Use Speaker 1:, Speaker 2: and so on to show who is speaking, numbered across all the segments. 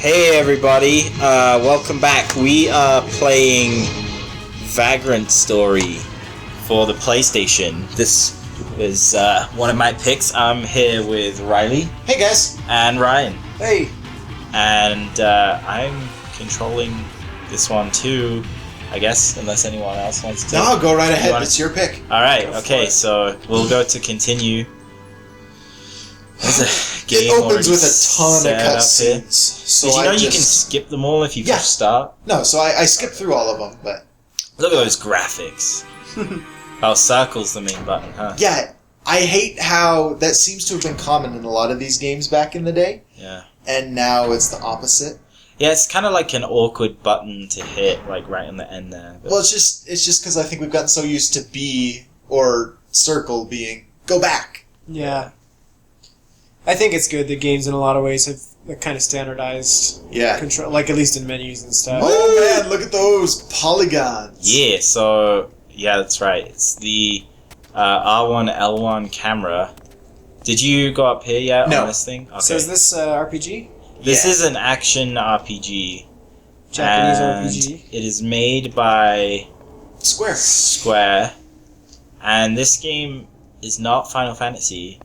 Speaker 1: Hey everybody, welcome back. We are playing Vagrant Story for the PlayStation. This is one of my picks. I'm here with Riley.
Speaker 2: Hey guys.
Speaker 1: And Ryan.
Speaker 2: Hey.
Speaker 1: And I'm controlling this one too, I guess, unless anyone else wants to.
Speaker 2: No, go right ahead. It's your pick.
Speaker 1: Alright, okay, so we'll go to continue. There's a game
Speaker 2: it opens with a ton of cutscenes.
Speaker 1: So did you know you can skip them all if you push start?
Speaker 2: No, so I skipped through all of them, but...
Speaker 1: Look at those graphics. Oh, circle's the main button, huh?
Speaker 2: Yeah, I hate how that seems to have been common in a lot of these games back in the day.
Speaker 1: Yeah.
Speaker 2: And now it's the opposite.
Speaker 1: Yeah, it's kind of like an awkward button to hit, like right in the end there. But...
Speaker 2: Well, it's just because I think we've gotten so used to B or circle being go back.
Speaker 3: Yeah. I think it's good that games in a lot of ways have kind of standardized control, like at least in menus and stuff.
Speaker 2: Oh man, look at those polygons.
Speaker 1: Yeah, so, yeah, that's right. It's the R1, L1 camera. Did you go up here yet on this thing? Okay.
Speaker 3: So is this RPG?
Speaker 1: This is an action RPG.
Speaker 3: Japanese RPG?
Speaker 1: It is made by...
Speaker 2: Square.
Speaker 1: And this game is not Final Fantasy.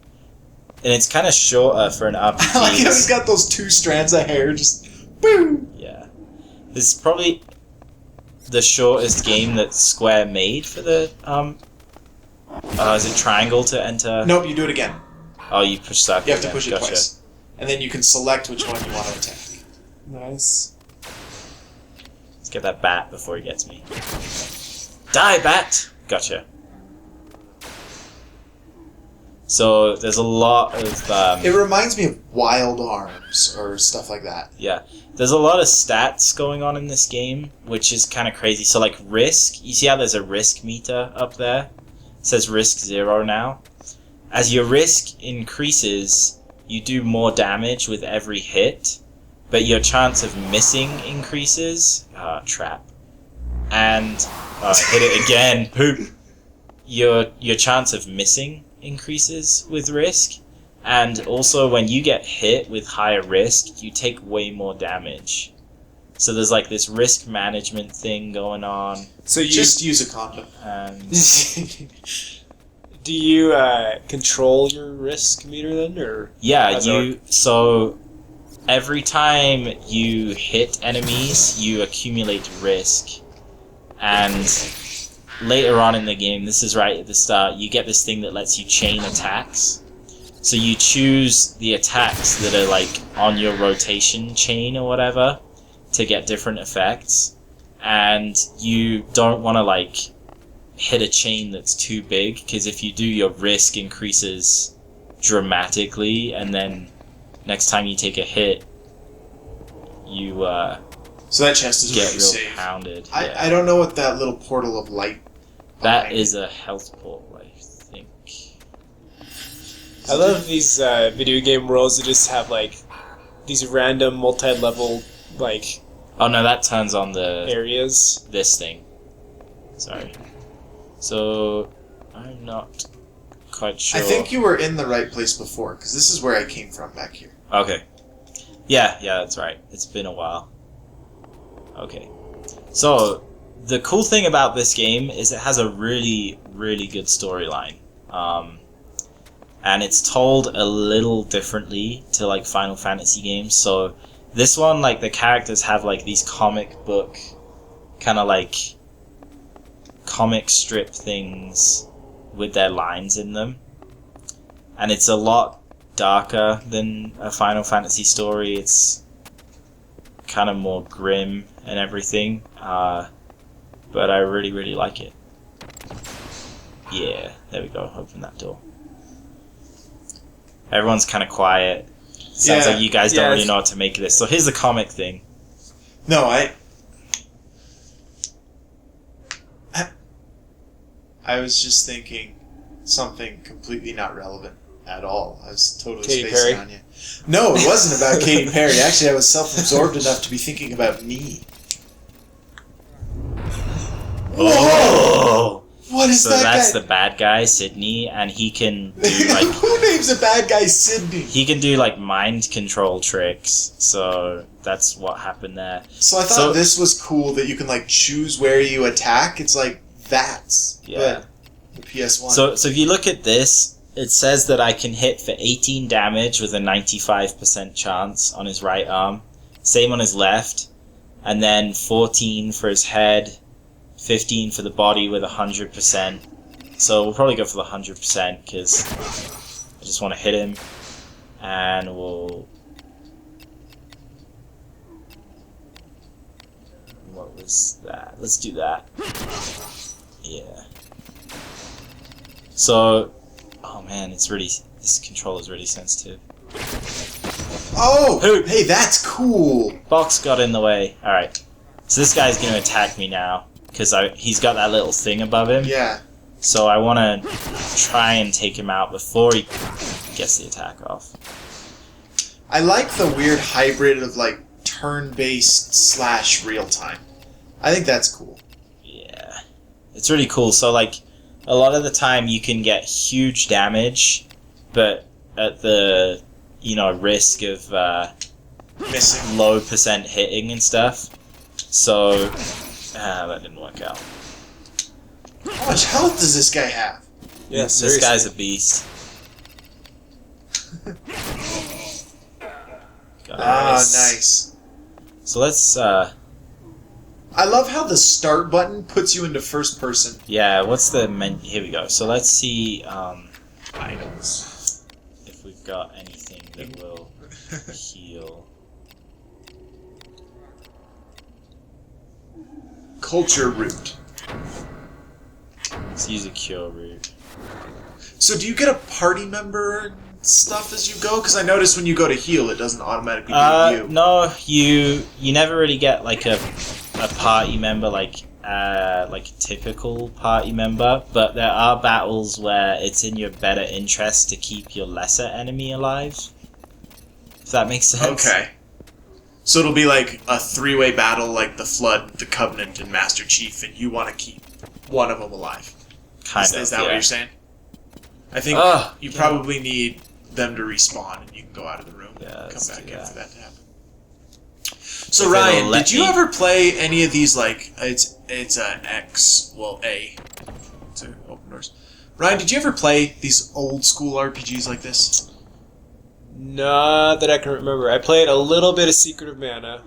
Speaker 1: And it's kind of shorter for an RPG.
Speaker 2: I like how he's got those two strands of hair just... Boom!
Speaker 1: Yeah. This is probably the shortest game that Square made for the... is it triangle to enter?
Speaker 2: Nope, you do it again.
Speaker 1: Oh, you push circle.
Speaker 2: You have to push it twice. And then you can select which one you want to attack.
Speaker 3: Nice.
Speaker 1: Let's get that bat before he gets me. Die, bat! Gotcha. So, there's a lot of...
Speaker 2: it reminds me of Wild Arms, or stuff like that.
Speaker 1: Yeah. There's a lot of stats going on in this game, which is kind of crazy. So, like, risk. You see how there's a risk meter up there? It says risk 0 now. As your risk increases, you do more damage with every hit, but your chance of missing increases. Trap. And, hit it again. Poop. Your chance of missing increases with risk, and also when you get hit with higher risk, you take way more damage. So there's like this risk management thing going on.
Speaker 2: So you just use a condom.
Speaker 1: And
Speaker 3: do you control your risk meter then, or
Speaker 1: so every time you hit enemies, you accumulate risk, and later on in the game, this is right at the start, you get this thing that lets you chain attacks. So you choose the attacks that are like on your rotation chain or whatever to get different effects. And you don't want to like hit a chain that's too big, because if you do, your risk increases dramatically, and then next time you take a hit, you
Speaker 2: so that chest is
Speaker 1: get
Speaker 2: really
Speaker 1: real
Speaker 2: safe.
Speaker 1: pounded.
Speaker 2: I don't know what that little portal of light.
Speaker 1: That is a health portal, I think.
Speaker 3: I love these video game worlds that just have like these random multi-level like.
Speaker 1: Oh no, that turns on the
Speaker 3: areas.
Speaker 1: This thing. Sorry. So I'm not quite sure.
Speaker 2: I think you were in the right place before, because this is where I came from back here.
Speaker 1: Okay. Yeah, that's right. It's been a while. Okay. So the cool thing about this game is it has a really, really good storyline. And it's told a little differently to like Final Fantasy games. So this one, like the characters have like these comic book kind of like comic strip things with their lines in them. And it's a lot darker than a Final Fantasy story. It's kind of more grim and everything. But I really, really like it. Yeah, there we go. Open that door. Everyone's kind of quiet. Sounds like you guys don't really know what to make of this. So here's the comic thing.
Speaker 2: No, I was just thinking something completely not relevant at all. I was totally spacing on you. No, it wasn't about Katy Perry. Actually, I was self-absorbed enough to be thinking about me.
Speaker 1: Oh!
Speaker 2: What is
Speaker 1: So
Speaker 2: that
Speaker 1: that's
Speaker 2: guy?
Speaker 1: the bad guy, Sydney, and he can do like
Speaker 2: Who names a bad guy Sydney?
Speaker 1: he can do like mind control tricks. So that's what happened there.
Speaker 2: So I thought this was cool that you can like choose where you attack. It's like VATS, but the PS1.
Speaker 1: So if you look at this, it says that I can hit for 18 damage with a 95% chance on his right arm. Same on his left. And then 14 for his head. 15 for the body with 100%. So we'll probably go for the 100% because I just want to hit him. And we'll... What was that? Let's do that. Yeah. So... Oh man, it's really... This controller's really sensitive.
Speaker 2: Oh!
Speaker 1: Who?
Speaker 2: Hey, that's cool!
Speaker 1: Box got in the way. Alright. So this guy's going to attack me now. Because he's got that little thing above him.
Speaker 2: Yeah.
Speaker 1: So I want to try and take him out before he gets the attack off.
Speaker 2: I like the weird hybrid of like turn-based / real-time. I think that's cool.
Speaker 1: Yeah. It's really cool. So like, a lot of the time you can get huge damage, but at the, risk of
Speaker 2: Missing.
Speaker 1: low % hitting and stuff. So... that didn't work out.
Speaker 2: How much health does this guy have?
Speaker 1: Yes, this guy's a beast.
Speaker 2: Nice.
Speaker 1: So let's,
Speaker 2: I love how the start button puts you into first person.
Speaker 1: yeah, what's the menu? Here we go. So let's see,
Speaker 2: Items.
Speaker 1: if we've got anything that will heal.
Speaker 2: Culture root.
Speaker 1: Let's use a cure root.
Speaker 2: So do you get a party member stuff as you go? Because I noticed when you go to heal, it doesn't automatically do you.
Speaker 1: No, you never really get like a party member like a typical party member, but there are battles where it's in your better interest to keep your lesser enemy alive. If that makes sense.
Speaker 2: Okay. So it'll be like a 3-way battle like the Flood, the Covenant, and Master Chief, and you want to keep one of them alive. Is that what you're saying? I think you probably need them to respawn, and you can go out of the room and come back in for that to happen. So Ryan, did you ever play any of these, like, it's an X, well, A, to open doors. Ryan, did you ever play these old school RPGs like this?
Speaker 3: Not that I can remember. I played a little bit of Secret of Mana,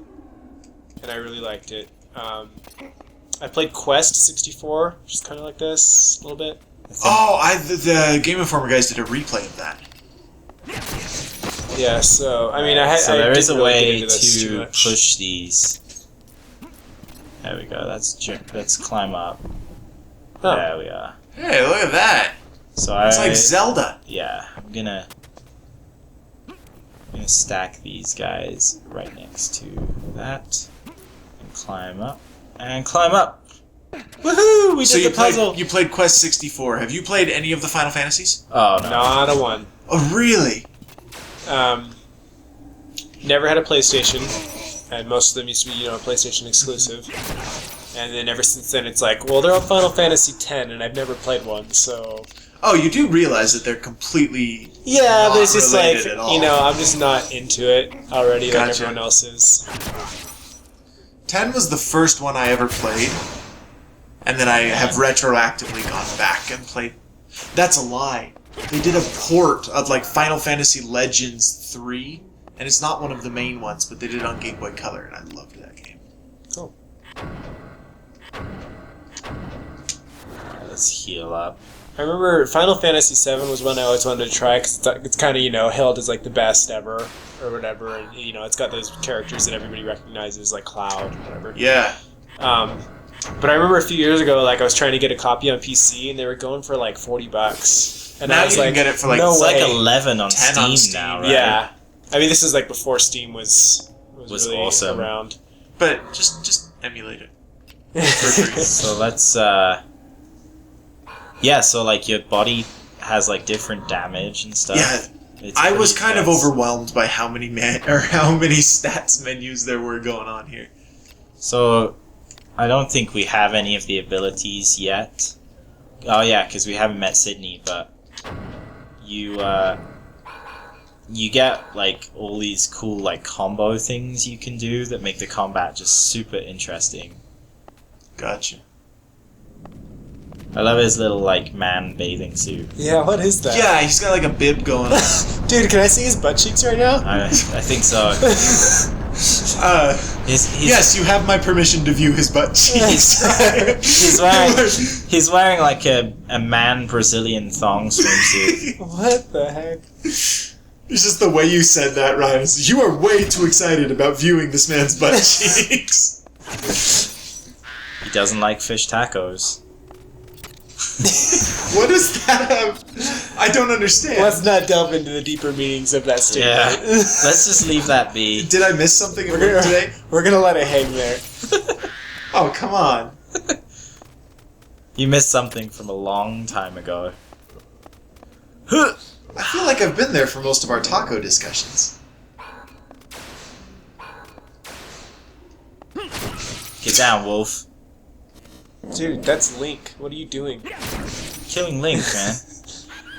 Speaker 3: and I really liked it. I played Quest 64, which is kind of like this, a little bit.
Speaker 2: The Game Informer guys did a replay of that.
Speaker 3: Yeah, so, I mean,
Speaker 1: there is a
Speaker 3: really
Speaker 1: way
Speaker 3: get into this too
Speaker 1: to
Speaker 3: much.
Speaker 1: push these. There we go. Let's climb up.
Speaker 3: Oh.
Speaker 1: There we are.
Speaker 2: Hey, look at that!
Speaker 1: So
Speaker 2: It's like Zelda.
Speaker 1: Yeah, I'm gonna stack these guys right next to that, and climb up, Woohoo! We did the puzzle.
Speaker 2: You played Quest 64. Have you played any of the Final Fantasies?
Speaker 1: Oh no!
Speaker 3: Not a one.
Speaker 2: Oh, really?
Speaker 3: Never had a PlayStation, and most of them used to be, a PlayStation exclusive. And then ever since then, it's like, well, they're on Final Fantasy X, and I've never played one, so...
Speaker 2: Oh, you do realize that they're completely
Speaker 3: Yeah, but it's just like,
Speaker 2: related at all.
Speaker 3: I'm just not into it already like
Speaker 2: Gotcha.
Speaker 3: everyone else is.
Speaker 2: 10 was the first one I ever played, and then I have retroactively gone back and played... That's a lie. They did a port of, like, Final Fantasy Legends 3, and it's not one of the main ones, but they did it on Game Boy Color, and I loved that game.
Speaker 3: Cool.
Speaker 1: Let's heal up.
Speaker 3: I remember Final Fantasy VII was one I always wanted to try, because it's kind of, hailed as, like, the best ever, or whatever, and, it's got those characters that everybody recognizes, like Cloud, whatever.
Speaker 2: Yeah.
Speaker 3: But I remember a few years ago, like, I was trying to get a copy on PC, and they were going for, like, $40. And
Speaker 2: Now
Speaker 3: I was
Speaker 2: you
Speaker 3: like,
Speaker 2: can get it for, like,
Speaker 3: no
Speaker 1: It's
Speaker 3: way.
Speaker 1: like 11 on
Speaker 2: 10
Speaker 1: Steam,
Speaker 2: on Steam,
Speaker 1: now, right?
Speaker 3: Yeah. I mean, this is, like, before Steam was really
Speaker 1: awesome.
Speaker 3: around.
Speaker 2: But just emulate it. For free.
Speaker 1: So let's so like your body has like different damage and stuff.
Speaker 2: Yeah. I was kind of overwhelmed by how many stats menus there were going on here.
Speaker 1: So I don't think we have any of the abilities yet. Oh yeah, because we haven't met Sydney, but you get like all these cool like combo things you can do that make the combat just super interesting.
Speaker 2: Gotcha.
Speaker 1: I love his little like man bathing suit.
Speaker 3: Yeah, what is that?
Speaker 2: Yeah, he's got like a bib going on.
Speaker 3: Dude, can I see his butt cheeks right now?
Speaker 1: I think so.
Speaker 2: Yes, you have my permission to view his butt cheeks.
Speaker 1: he's wearing like a man Brazilian thong swimsuit.
Speaker 3: What the heck?
Speaker 2: It's just the way you said that, Ryan. You are way too excited about viewing this man's butt cheeks.
Speaker 1: He doesn't like fish tacos.
Speaker 2: What does that have? I don't understand.
Speaker 3: Let's not delve into the deeper meanings of that statement.
Speaker 1: Yeah, let's just leave that be.
Speaker 2: Did I miss something in work today?
Speaker 3: We're gonna let it hang there.
Speaker 2: Oh, come on.
Speaker 1: You missed something from a long time ago.
Speaker 2: I feel like I've been there for most of our taco discussions.
Speaker 1: Get down, Wolf.
Speaker 3: Dude, that's Link. What are you doing?
Speaker 1: Killing Link, man.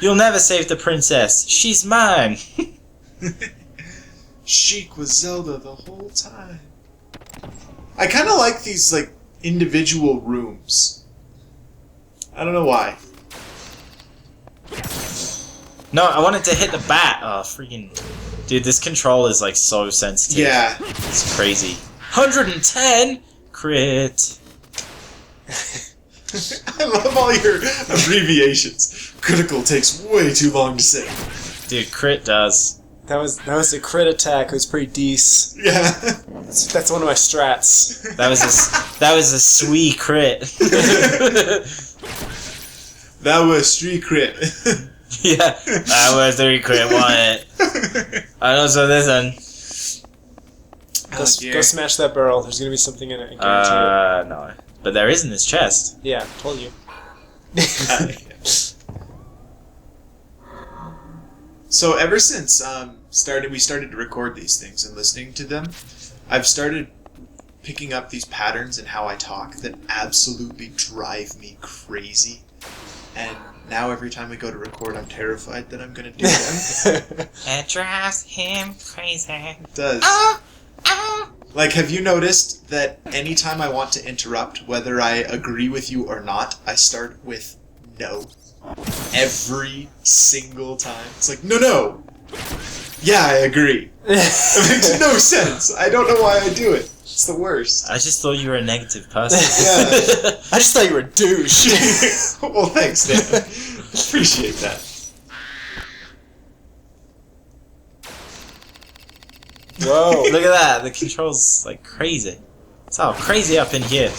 Speaker 1: You'll never save the princess. She's mine.
Speaker 2: Sheik was Zelda the whole time. I kind of like these like individual rooms. I don't know why.
Speaker 1: No, I wanted to hit the bat. Oh, freaking... Dude, this control is like so sensitive.
Speaker 2: Yeah.
Speaker 1: It's crazy. 110? Crit.
Speaker 2: I love all your abbreviations. Critical takes way too long to say.
Speaker 1: Dude, crit does.
Speaker 3: That was a crit attack. It was pretty decent.
Speaker 2: Yeah.
Speaker 3: That's one of my strats.
Speaker 1: That was a sweet crit.
Speaker 2: That was street crit.
Speaker 1: Yeah, that was 3 crit, want it. And also this one.
Speaker 3: Go smash that barrel. There's gonna be something in it. I guarantee it.
Speaker 1: No. But there is in this chest.
Speaker 3: Yeah, told you.
Speaker 2: So ever since we started to record these things and listening to them, I've started picking up these patterns in how I talk that absolutely drive me crazy. And now every time I go to record, I'm terrified that I'm going to do them.
Speaker 1: It drives him crazy.
Speaker 2: It does. Like, have you noticed that anytime I want to interrupt, whether I agree with you or not, I start with no. Every single time. It's like, no. Yeah, I agree. It makes no sense. I don't know why I do it. It's the worst.
Speaker 1: I just thought you were a negative person.
Speaker 2: Yeah.
Speaker 3: I just thought you were a douche.
Speaker 2: Well, thanks, Dan. Appreciate that.
Speaker 3: Whoa.
Speaker 1: Look at that. The control's like crazy. It's all crazy up in here.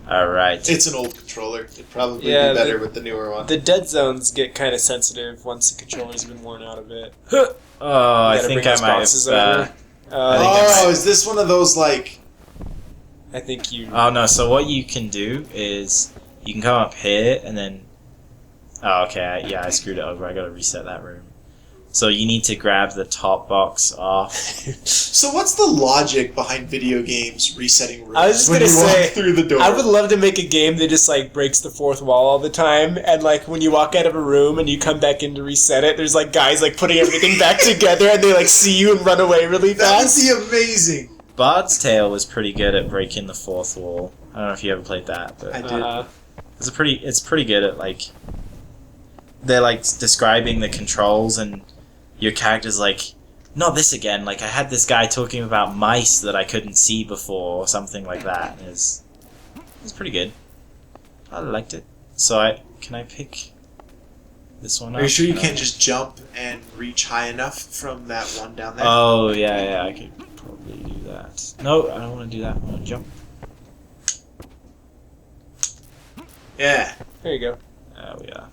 Speaker 1: Alright.
Speaker 2: It's an old controller. It'd probably be better with the newer one.
Speaker 3: The dead zones get kind of sensitive once the controller's been worn out a bit.
Speaker 1: Oh, I think I might have...
Speaker 2: is this one of those, like...
Speaker 3: I think you...
Speaker 1: Oh, no, so what you can do is... You can come up here, and then... Oh, okay, yeah, I screwed it over. I gotta reset that room. So you need to grab the top box off.
Speaker 2: So what's the logic behind video games resetting rooms?
Speaker 3: I was just gonna say,
Speaker 2: through the door?
Speaker 3: I would love to make a game that just like breaks the fourth wall all the time, and like when you walk out of a room and you come back in to reset it, there's like guys like putting everything back together, and they like see you and run away really fast.
Speaker 2: That would be amazing.
Speaker 1: Bard's Tale was pretty good at breaking the fourth wall. I don't know if you ever played that, but
Speaker 2: I did.
Speaker 1: It's pretty good at like... They're like describing the controls and your character's like, not this again, like I had this guy talking about mice that I couldn't see before or something like that. It's pretty good. I liked it. So can I pick this one up?
Speaker 2: Are you sure you can't just jump and reach high enough from that one down there?
Speaker 1: Oh, yeah, I could probably do that. No, I don't want to do that. I want to jump.
Speaker 2: Yeah.
Speaker 3: There you go.
Speaker 1: Oh, yeah.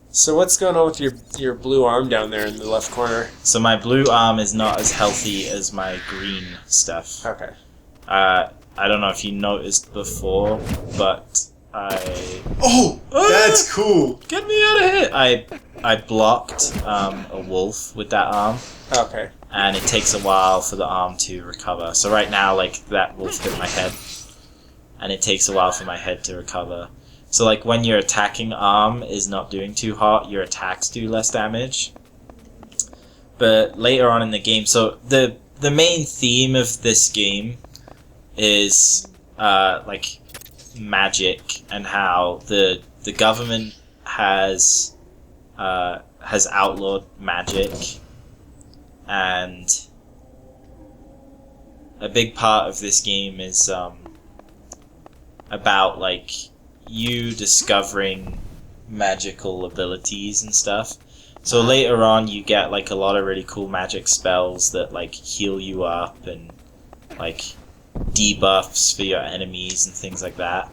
Speaker 3: So what's going on with your blue arm down there in the left corner?
Speaker 1: So my blue arm is not as healthy as my green stuff.
Speaker 3: Okay.
Speaker 1: I don't know if you noticed before, but
Speaker 2: Oh! That's cool!
Speaker 1: Get me out of here! I blocked a wolf with that arm.
Speaker 3: Okay.
Speaker 1: And it takes a while for the arm to recover. So right now, like, that wolf hit my head. And it takes a while for my head to recover. So like when your attacking arm is not doing too hot, your attacks do less damage. But later on in the game, so the main theme of this game is like magic and how the government has outlawed magic, and a big part of this game is about like you discovering magical abilities and stuff. So later on you get like a lot of really cool magic spells that like heal you up and like debuffs for your enemies and things like that.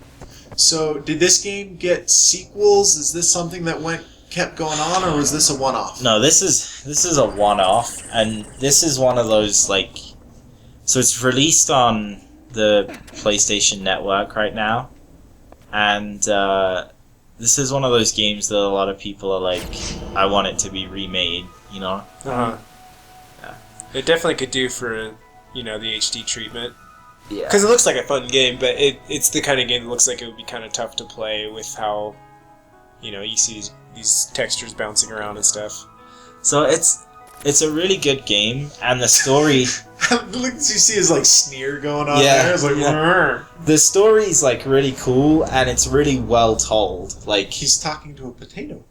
Speaker 2: So did this game get sequels? Is this something that kept going on, or was this a one-off?
Speaker 1: No, this is a one-off, and this is one of those like, so it's released on the PlayStation Network right now, and this is one of those games that a lot of people are like, I want it to be remade, you know?
Speaker 3: Uh-huh.
Speaker 1: Yeah.
Speaker 3: It definitely could do for, the HD treatment.
Speaker 1: Yeah.
Speaker 3: Because it looks like a fun game, but it's the kind of game that looks like it would be kind of tough to play with how, you see these textures bouncing around and stuff.
Speaker 1: So it's a really good game, and the story...
Speaker 2: Look, you see his like sneer going on there. It's like,
Speaker 1: the story's like really cool, and it's really well told. Like
Speaker 2: he's talking to a potato.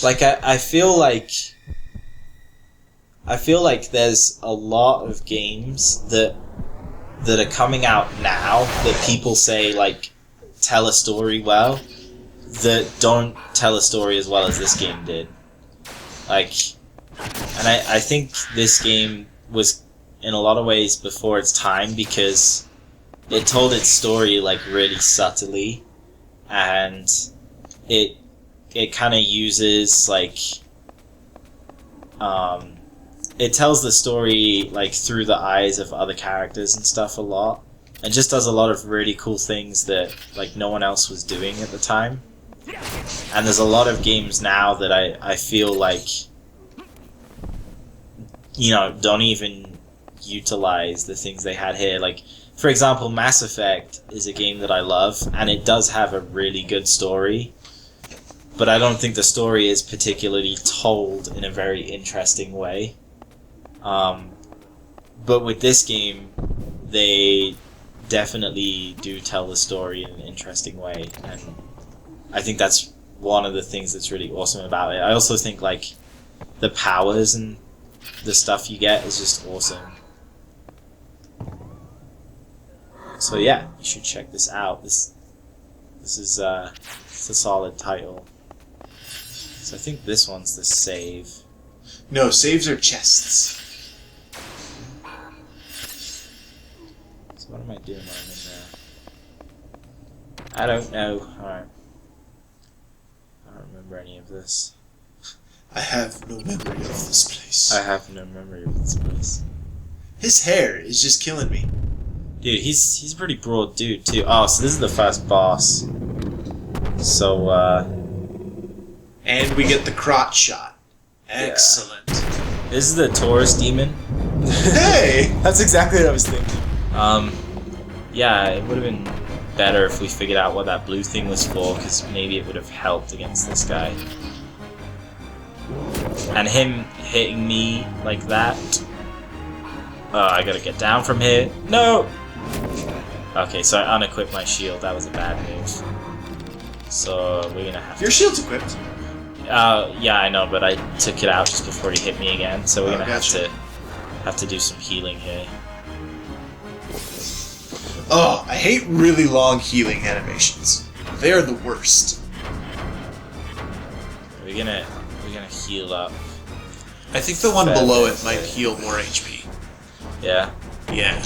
Speaker 1: Like I feel like there's a lot of games that are coming out now that people say like tell a story well, that don't tell a story as well as this game did. Like, and I think this game was in a lot of ways before its time because it told its story like really subtly, and it kind of uses like it tells the story like through the eyes of other characters and stuff a lot, and just does a lot of really cool things that like no one else was doing at the time. And there's a lot of games now that I feel like don't even utilize the things they had here. Like, for example, Mass Effect is a game that I love, and it does have a really good story, but I don't think the story is particularly told in a very interesting way. But with this game, they definitely do tell the story in an interesting way, and I think that's one of the things that's really awesome about it. I also think like the powers and the stuff you get is just awesome. So yeah, you should check this out. This is it's a solid title. So I think this one's the save.
Speaker 2: No, saves are chests.
Speaker 1: So what am I doing when I'm in there? I don't know. Alright. I don't remember any of this.
Speaker 2: I have no memory of this place.
Speaker 1: I have no memory of this place.
Speaker 2: His hair is just killing me.
Speaker 1: Dude, he's a pretty broad dude too. Oh, so this is the first boss. So
Speaker 2: and we get the crotch shot. Excellent.
Speaker 1: Yeah. This is the Taurus demon.
Speaker 2: Hey!
Speaker 3: That's exactly what I was thinking.
Speaker 1: Yeah, it would have been better if we figured out what that blue thing was for, because maybe it would have helped against this guy. And him hitting me like that. I gotta get down from here. No! Okay, so I unequipped my shield. That was a bad move. So we're gonna have
Speaker 2: Your shield's equipped.
Speaker 1: Yeah, I know, but I took it out just before he hit me again. So we're gonna
Speaker 2: gotcha.
Speaker 1: have to do some healing here.
Speaker 2: Oh, I hate really long healing animations. They are the worst.
Speaker 1: We're gonna heal up.
Speaker 2: I think the one below it might heal more HP.
Speaker 1: Yeah.
Speaker 2: Yeah.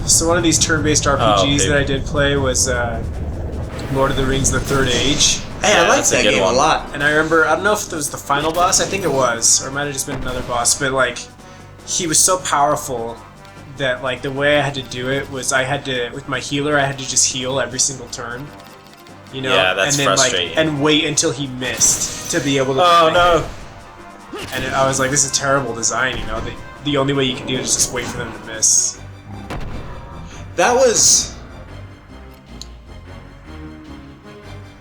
Speaker 3: So one of these turn-based RPGs that I did play was Lord of the Rings: The Third Age.
Speaker 2: Hey,
Speaker 1: Yeah,
Speaker 2: I like
Speaker 1: that's a
Speaker 2: that
Speaker 1: good
Speaker 2: game
Speaker 1: one.
Speaker 2: a lot.
Speaker 3: And I remember, I don't know if it was the final boss, I think it was, or it might have just been another boss, but like, he was so powerful that like the way I had to do it was I had to, with my healer, I had to just heal every single turn. You know?
Speaker 1: Yeah, that's
Speaker 3: and then,
Speaker 1: frustrating.
Speaker 3: Like, and wait until he missed to be able to.
Speaker 1: Oh no!
Speaker 3: And I was like, this is terrible design, you know? The only way you can do it is just wait for them to miss.
Speaker 2: That was...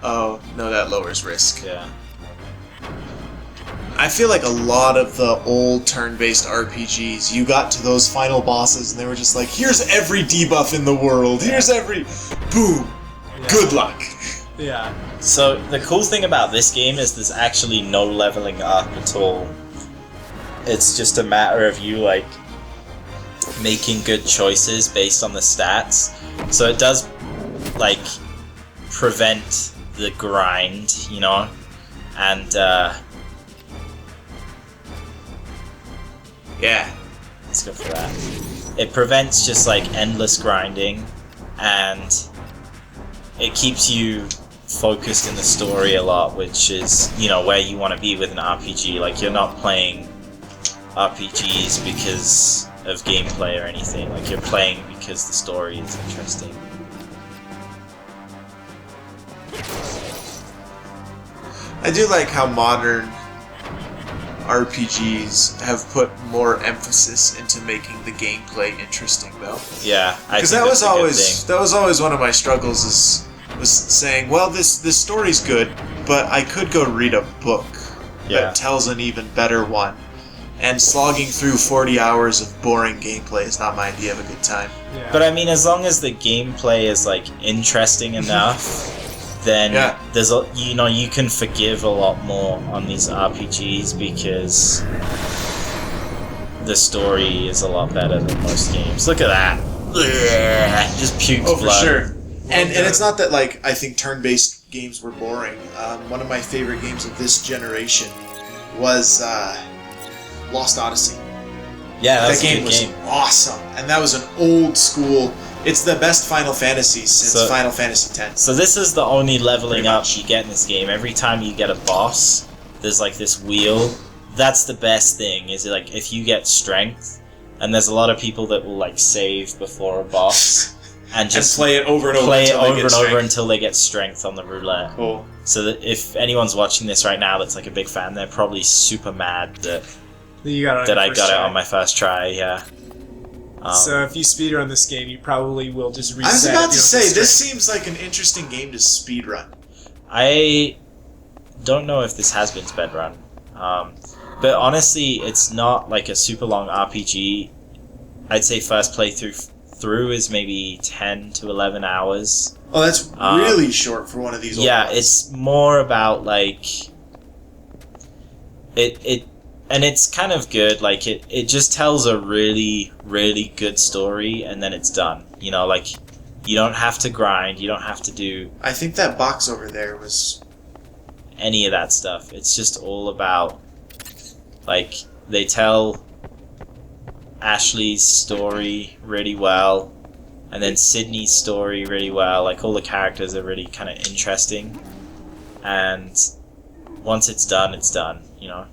Speaker 2: Oh, no, that lowers risk.
Speaker 1: Yeah.
Speaker 2: I feel like a lot of the old turn-based RPGs, you got to those final bosses and they were just like, here's every debuff in the world, here's every... Boom!
Speaker 3: Yeah.
Speaker 2: Good luck!
Speaker 3: Yeah.
Speaker 1: So the cool thing about this game is there's actually no leveling up at all. It's just a matter of you, like, making good choices based on the stats. So it does, like, prevent the grind, you know? And,
Speaker 2: Yeah.
Speaker 1: let's go for that. It prevents just, like, endless grinding, and it keeps you focused in the story a lot, which is, you know, where you want to be with an RPG. Like, you're not playing RPGs because of gameplay or anything. Like, you're playing because the story is interesting.
Speaker 2: I do like how modern RPGs have put more emphasis into making the gameplay interesting, though.
Speaker 1: Yeah,
Speaker 2: because that was always one of my struggles was saying, well, this story's good, but I could go read a book that tells an even better one. And slogging through 40 hours of boring gameplay is not my idea of a good time.
Speaker 3: Yeah.
Speaker 1: But I mean, as long as the gameplay is, like, interesting enough, then there's a, you know, you can forgive a lot more on these RPGs because the story is a lot better than most games. Look at that. Ugh, just puked blood.
Speaker 2: For sure. And it's not that, like, I think turn-based games were boring. One of my favorite games of this generation was Lost Odyssey.
Speaker 1: Yeah,
Speaker 2: that game was awesome. And that was an old school... It's the best Final Fantasy since Final Fantasy X.
Speaker 1: So this is the only leveling up you get in this game. Every time you get a boss, there's like this wheel. That's the best thing, is like if you get strength, and there's a lot of people that will like save before a boss and just
Speaker 2: play it over and over
Speaker 1: until they get strength on the roulette.
Speaker 2: Cool.
Speaker 1: So that if anyone's watching this right now that's like a big fan, they're probably super mad that I got it on my first try. Yeah.
Speaker 3: So if you speedrun this game, you probably will just reset.
Speaker 2: I was about to say, this seems like an interesting game to speedrun.
Speaker 1: I don't know if this has been speedrun, but honestly, it's not like a super long RPG. I'd say first playthrough is maybe 10 to 11 hours.
Speaker 2: Oh, that's really short for one of these old ones.
Speaker 1: It's more about like... And it's kind of good, like, it just tells a really, really good story, and then it's done. You know, like, you don't have to grind, you don't have to do...
Speaker 2: I think that box over there was...
Speaker 1: any of that stuff. It's just all about, like, they tell Ashley's story really well, and then Sydney's story really well. Like, all the characters are really kind of interesting, and once it's done, you know?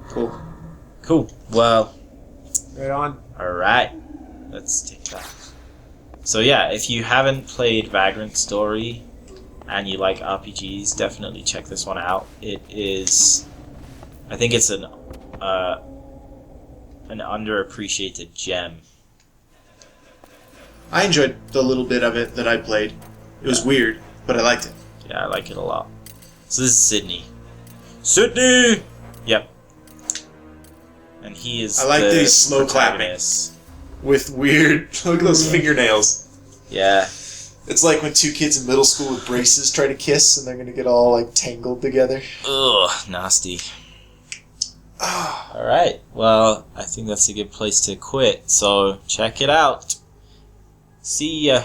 Speaker 1: Cool. Well.
Speaker 3: Right on.
Speaker 1: Alright. Let's take that. So yeah, if you haven't played Vagrant Story and you like RPGs, definitely check this one out. It is... I think it's an underappreciated gem.
Speaker 2: I enjoyed the little bit of it that I played. It was weird, but I liked it.
Speaker 1: Yeah, I like it a lot. So this is Sydney. Sydney! Yep. And he is
Speaker 2: I like these slow clapping. With weird... Look at those fingernails.
Speaker 1: Yeah.
Speaker 2: It's like when two kids in middle school with braces try to kiss and they're going to get all like tangled together.
Speaker 1: Ugh, nasty. Alright, well, I think that's a good place to quit, so check it out. See ya.